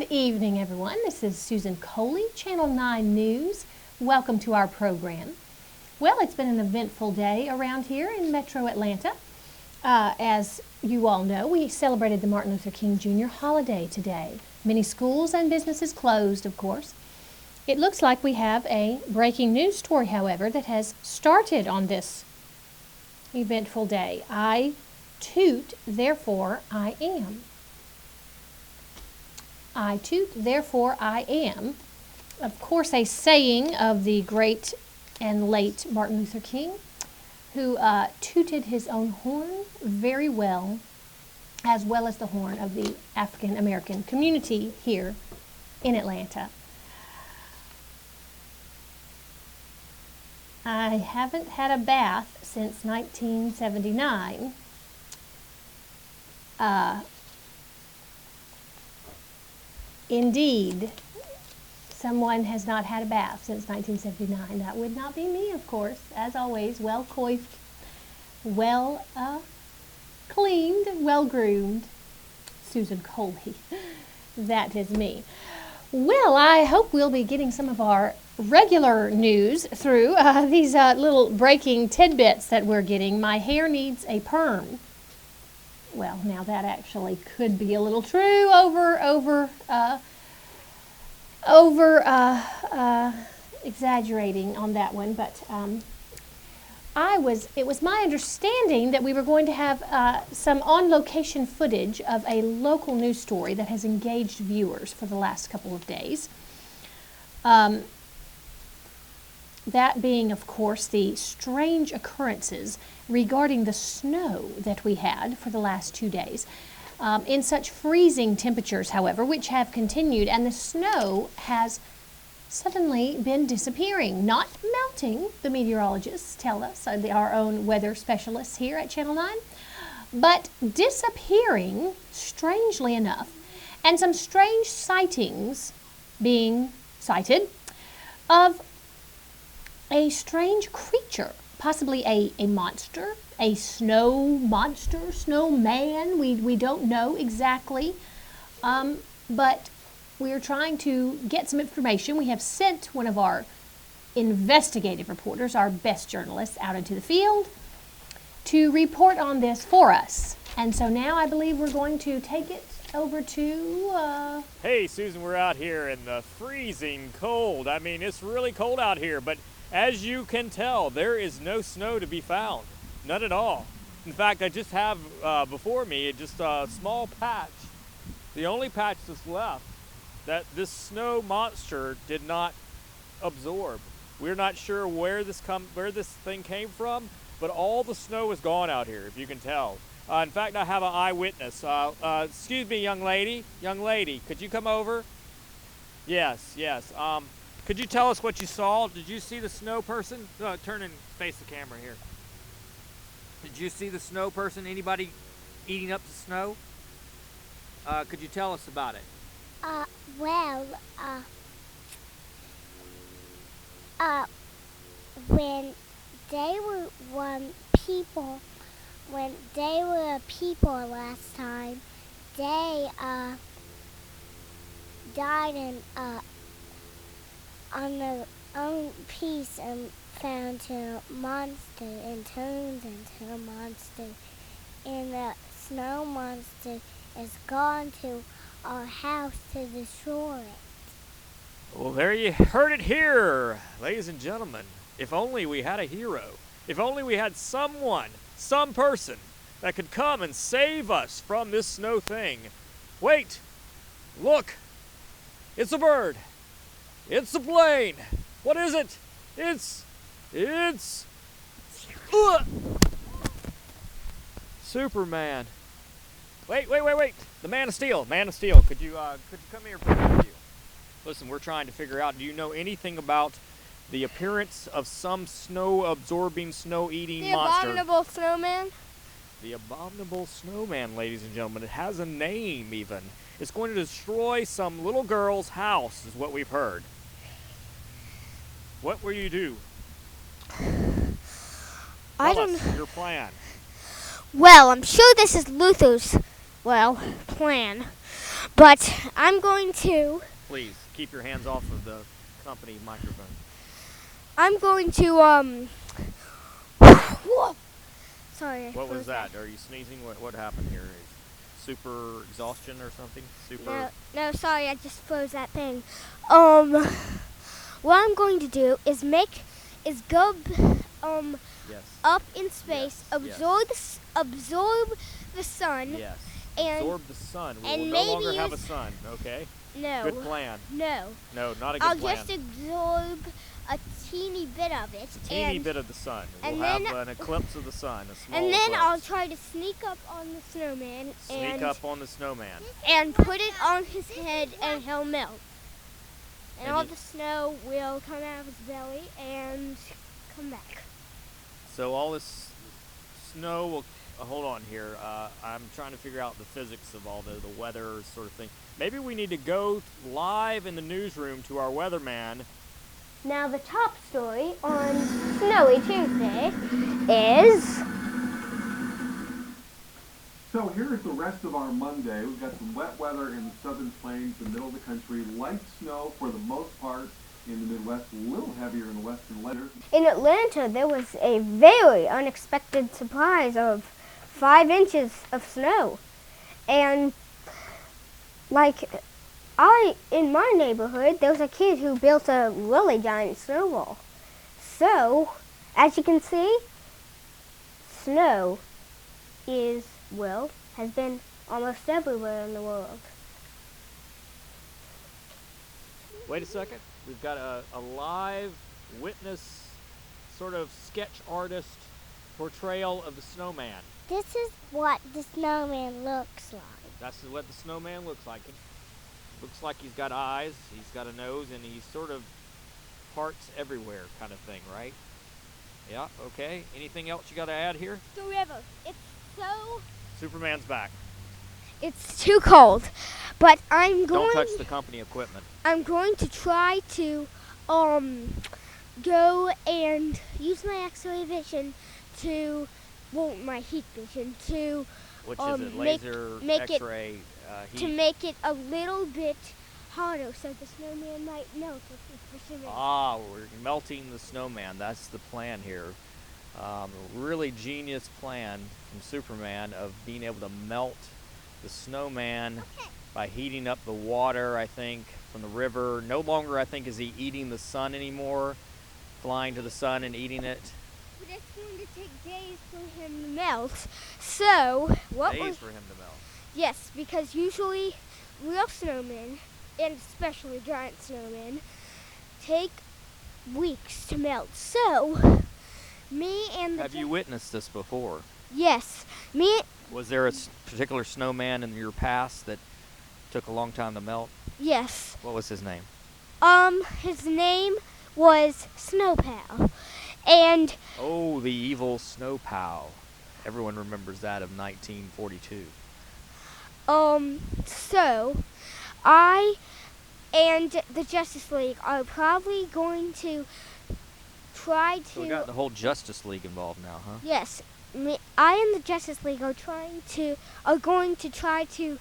Good evening, everyone. This is Susan Coley, Channel 9 News. Welcome to our program. Well, it's been an eventful day around here in Metro Atlanta. As you all know, we celebrated the Martin Luther King Jr. holiday today. Many schools and businesses closed, of course. It looks like we have a breaking news story, however, that has started on this eventful day. I toot, therefore I am. I toot, therefore I am. Of course, a saying of the great and late Martin Luther King, who tooted his own horn very well as the horn of the African American community here in Atlanta. I haven't had a bath since 1979. Indeed, someone has not had a bath since 1979. That would not be me, of course. As always, well coiffed, well cleaned, well groomed. Susan Coley. That is me. Well, I hope we'll be getting some of our regular news through these little breaking tidbits that we're getting. My hair needs a perm. Well, now that actually could be a little true exaggerating on that one, but it was my understanding that we were going to have some on-location footage of a local news story that has engaged viewers for the last couple of days. That being, of course, the strange occurrences regarding the snow that we had for the last 2 days. In such freezing temperatures, however, which have continued, and the snow has suddenly been disappearing, not melting, the meteorologists tell us, our own weather specialists here at Channel 9, but disappearing, strangely enough, and some strange sightings being cited of a strange creature, possibly a monster, a snow monster, snowman. We don't know exactly, but we are trying to get some information. We have sent one of our investigative reporters, our best journalists, out into the field to report on this for us. And so now I believe we're going to take it over to... Hey, Susan, we're out here in the freezing cold. I mean, it's really cold out here, but as you can tell, there is no snow to be found. None at all. In fact, I just have before me just a small patch. The only patch that's left that this snow monster did not absorb. We're not sure where this thing came from, but all the snow is gone out here, if you can tell. In fact, I have an eyewitness. Excuse me, young lady. Young lady, could you come over? Yes. Could you tell us what you saw? Did you see the snow person? Turn and face the camera here. Did you see the snow person? Anybody eating up the snow? Could you tell us about it? When they were people last time, they died in on their own piece and found a monster and turned into a monster. And the snow monster is gone to our house to destroy it. Well, there you heard it here, ladies and gentlemen. If only we had a hero. If only we had someone, some person, that could come and save us from this snow thing. Wait! Look! It's a bird! It's a plane! What is it? It's Superman. Wait. The Man of Steel. Could you come here for a interview? Listen, we're trying to figure out, do you know anything about the appearance of some snow-absorbing, snow-eating monster? The abominable snowman? The abominable snowman, ladies and gentlemen. It has a name, even. It's going to destroy some little girl's house, is what we've heard. What will you do? I Tell don't us your plan. Well, I'm sure this is Luther's, plan. But I'm going to. Please keep your hands off of the company microphone. I'm going to Sorry. What was that? Are you sneezing? What happened here? Super exhaustion or something? No, sorry, I just froze that thing. What I'm going to do is go Yes. up in space, Yes. absorb the sun. Yes. And absorb the sun. We and will no maybe longer have a sun. Okay. No. Good plan. No. No, not a good I'll plan. just absorb a teeny bit of it. A teeny bit of the sun. and We'll have then- an eclipse of the sun, a small And then eclipse. I'll try to sneak up on the snowman Sneak up on the snowman. and put it on his head, and he'll melt. And And all you- the snow will come out of his belly and come back. So all this snow will. Hold on here. I'm trying to figure out the physics of all the weather sort of thing. Maybe we need to go live in the newsroom to our weatherman. Now the top story on Snowy Tuesday is... So here's the rest of our Monday. We've got some wet weather in the southern plains, the middle of the country, light snow for the most part in the Midwest, a little heavier in the western layers. In Atlanta, there was a very unexpected surprise of 5 inches of snow. And, in my neighborhood, there was a kid who built a really giant snowball. So, as you can see, snow has been almost everywhere in the world. Wait a second. We've got a live witness, sort of sketch artist portrayal of the snowman. This is what the snowman looks like. That's what the snowman looks like. Looks like he's got eyes, he's got a nose, and he's sort of parts everywhere kind of thing, right? Yeah, okay. Anything else you got to add here? The river. It's so... Superman's back. It's too cold, but I'm Don't going... touch the company equipment. I'm going to try to go and use my X-ray vision to, my heat vision to Which is it? make Laser, it- X-ray, heat? to make it a little bit hotter so the snowman might melt for some reason. Ah, we're melting the snowman. That's the plan here. Really genius plan from Superman of being able to melt the snowman by heating up the water, I think, from the river. No longer, I think, is he eating the sun anymore, flying to the sun and eating it. But it's going to take days for him to melt. So, Days for him to melt. Yes, because usually real snowmen, and especially giant snowmen, take weeks to melt. So, me and the... Have you witnessed this before? Yes. Was there a particular snowman in your past that took a long time to melt? Yes. What was his name? His name was Snowplow. And... Oh, the evil Snowplow. Everyone remembers that of 1942. So, I and the Justice League are probably going to try to... So we got the whole Justice League involved now, huh? Yes. I and the Justice League are going to try to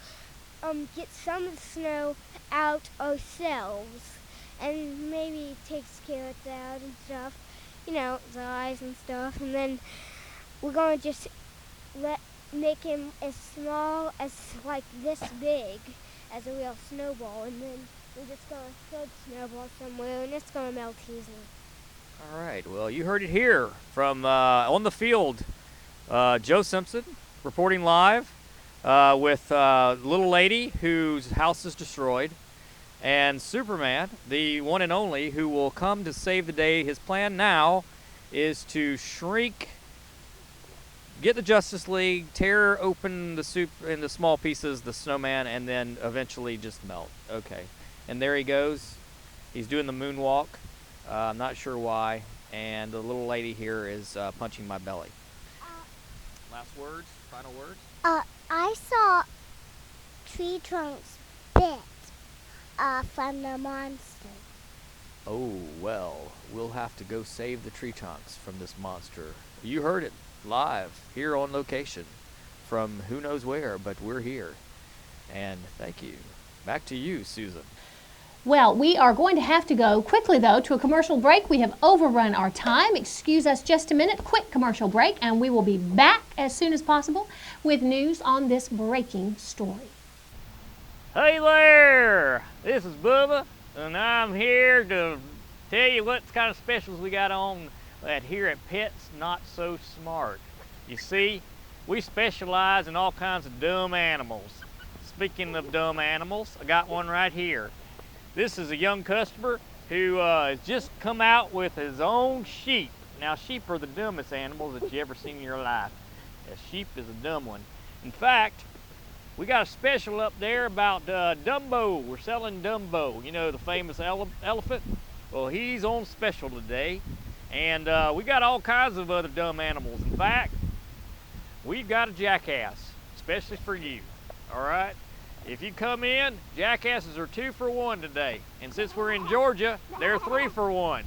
get some of the snow out ourselves, and maybe take carrots out and stuff, his eyes and stuff, and then we're going to just make him as small as like this big as a real snowball, and then we're just going to throw the snowball somewhere, and it's going to melt easily. All right. Well, you heard it here from on the field. Joe Simpson reporting live with a little lady whose house is destroyed, and Superman, the one and only, who will come to save the day. His plan now is to get the Justice League, tear open the soup into small pieces, the snowman, and then eventually just melt. Okay. And there he goes. He's doing the moonwalk. I'm not sure why. And the little lady here is punching my belly. Last words? Final words? I saw tree trunks bit from the monster. Oh, well, we'll have to go save the tree trunks from this monster. You heard it live here on location from who knows where, but we're here. And thank you. Back to you, Susan. Well, we are going to have to go quickly, though, to a commercial break. We have overrun our time. Excuse us just a minute. Quick commercial break, and we will be back as soon as possible with news on this breaking story. Hey there! This is Bubba, and I'm here to tell you what kind of specials we got on here at Pets Not So Smart. You see, we specialize in all kinds of dumb animals. Speaking of dumb animals, I got one right here. This is a young customer who has just come out with his own sheep. Now, sheep are the dumbest animals that you ever seen in your life. A sheep is a dumb one. In fact, we got a special up there about Dumbo. We're selling Dumbo, you know, the famous elephant. Well, he's on special today. And we got all kinds of other dumb animals. In fact, we've got a jackass, especially for you, all right? If you come in, jackasses are 2 for $1 today. And since we're in Georgia, they're 3 for $1.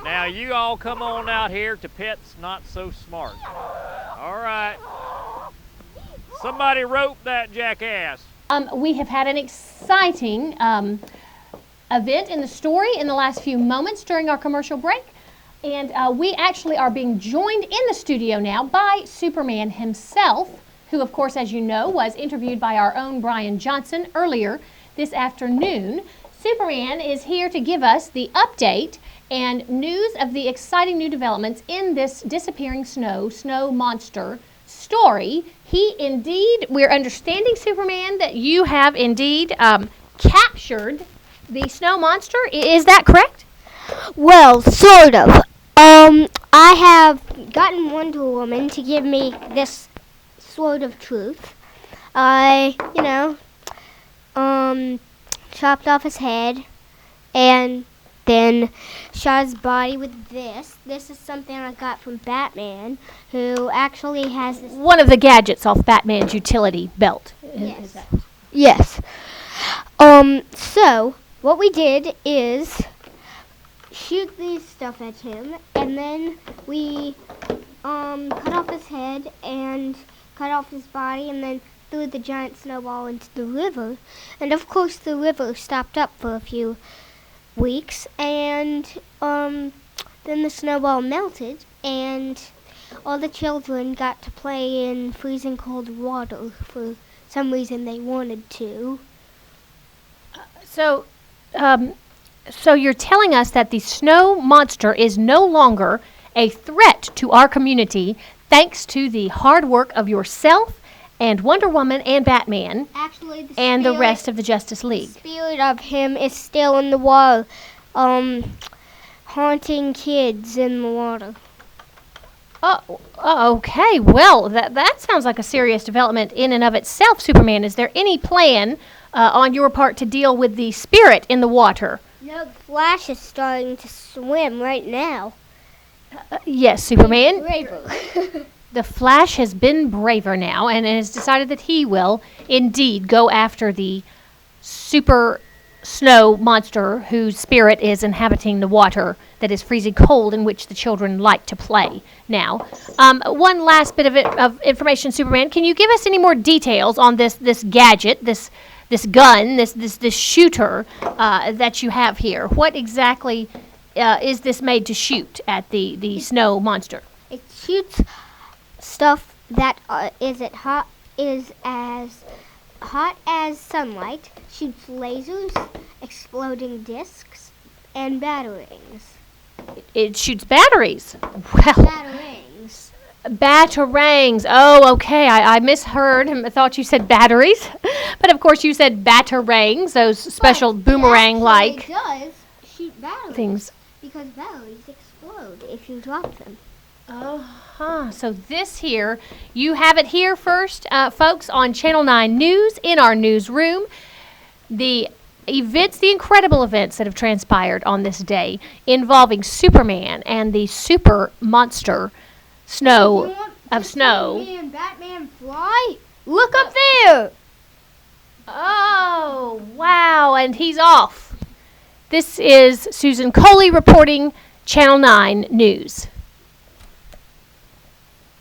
Now you all come on out here to Pets Not So Smart. All right. Somebody rope that jackass. We have had an exciting event in the story in the last few moments during our commercial break. And we actually are being joined in the studio now by Superman himself, who, of course, as you know, was interviewed by our own Brian Johnson earlier this afternoon. Superman is here to give us the update and news of the exciting new developments in this disappearing snow monster story. He indeed, we're understanding, Superman, that you have indeed captured the snow monster. Is that correct? Well, sort of. I have gotten Wonder Woman to give me this sort of truth. I, chopped off his head and then shot his body with this. This is something I got from Batman, who actually has this. One of the gadgets off Batman's utility belt. Yes. Yes. So what we did is shoot these stuff at him, and then we cut off his head and cut off his body, and then threw the giant snowball into the river. And of course the river stopped up for a few weeks, and then the snowball melted, and all the children got to play in freezing cold water for some reason they wanted to. So you're telling us that the snow monster is no longer a threat to our community thanks to the hard work of yourself and Wonder Woman and Batman. Actually, and the rest of the Justice League. The spirit of him is still in the water, haunting kids in the water. Oh, okay. Well, that sounds like a serious development in and of itself, Superman. Is there any plan on your part to deal with the spirit in the water? No, Flash is starting to swim right now. Yes, Superman. Braver. The Flash has been braver now and has decided that he will indeed go after the super snow monster whose spirit is inhabiting the water that is freezing cold, in which the children like to play now. One last bit of information, Superman. Can you give us any more details on this gadget, this gun, this shooter that you have here? What exactly is this made to shoot at the snow monster? It shoots stuff that is as hot as sunlight, shoots lasers, exploding discs, and batarangs. It shoots batteries. Well, Batarangs. Batarangs. Oh, okay. I misheard. I thought you said batteries. But of course you said batarangs, those special boomerang-like It does shoot batteries. things. Because batteries explode if you drop them. So this here, you have it here first, folks, on Channel 9 News in our newsroom. The incredible events that have transpired on this day involving Superman and the super monster snow. Superman and Batman fly? Look up there! Oh, wow, and he's off. This is Susan Coley reporting Channel 9 News.